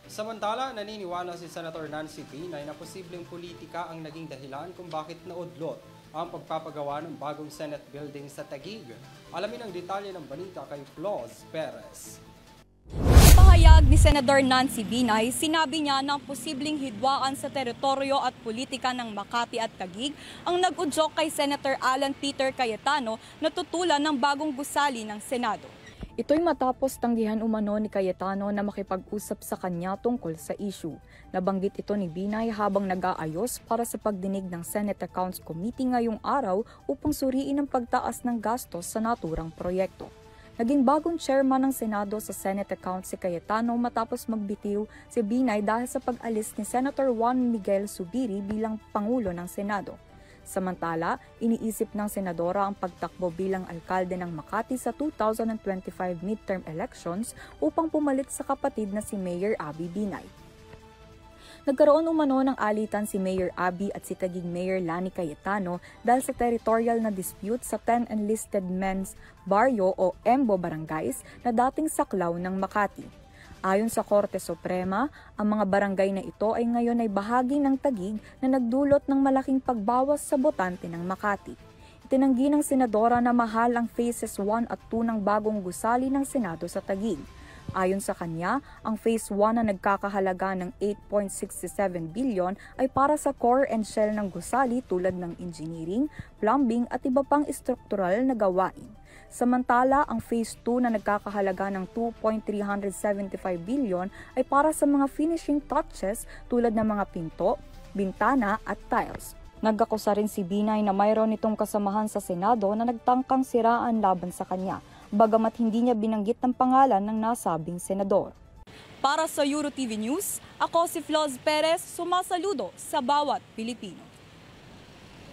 Samantala, naniniwala si Senator Nancy Binay na posibleng politika ang naging dahilan kung bakit naudlot ang pagpapagawa ng bagong Senate building sa Taguig. Alamin ang detalye ng balita kay Floz Perez. Pahayag ni Senador Nancy Binay, sinabi niya na posibleng hidwaan sa teritoryo at politika ng Makati at Taguig ang nag-udyok kay Senator Alan Peter Cayetano na tutulan ng bagong gusali ng Senado. Ito'y matapos tanggihan umano ni Cayetano na makipag-usap sa kanya tungkol sa issue. Nabanggit ito ni Binay habang nag-aayos para sa pagdinig ng Senate Accounts Committee ngayong araw upang suriin ang pagtaas ng gastos sa naturang proyekto. Naging bagong chairman ng Senado sa Senate Accounts si Cayetano matapos magbitiw si Binay dahil sa pag-alis ni Senator Juan Miguel Zubiri bilang Pangulo ng Senado. Samantala, iniisip ng senadora ang pagtakbo bilang alkalde ng Makati sa 2025 midterm elections upang pumalit sa kapatid na si Mayor Abby Binay. Nagkaroon umano ng alitan si Mayor Abby at si Taguig Mayor Lani Cayetano dahil sa territorial na dispute sa 10 enlisted men's barrio o EMBO barangays na dating saklaw ng Makati. Ayon sa Korte Suprema, ang mga barangay na ito ay ngayon ay bahagi ng Taguig na nagdulot ng malaking pagbawas sa botante ng Makati. Itinanggi ng senadora na mahal ang Phases 1 at 2 ng bagong gusali ng Senado sa Taguig. Ayon sa kanya, ang Phase 1 na nagkakahalaga ng 8.67 billion ay para sa core and shell ng gusali tulad ng engineering, plumbing at iba pang estruktural na gawain. Samantala, ang Phase 2 na nagkakahalaga ng 2.375 billion ay para sa mga finishing touches tulad ng mga pinto, bintana at tiles. Nag-akusa rin si Binay na mayroon itong kasamahan sa Senado na nagtangkang siraan laban sa kanya, bagamat hindi niya binanggit ng pangalan ng nasabing senador. Para sa EuroTV News, ako si Floz Perez, sumasaludo sa bawat Pilipino.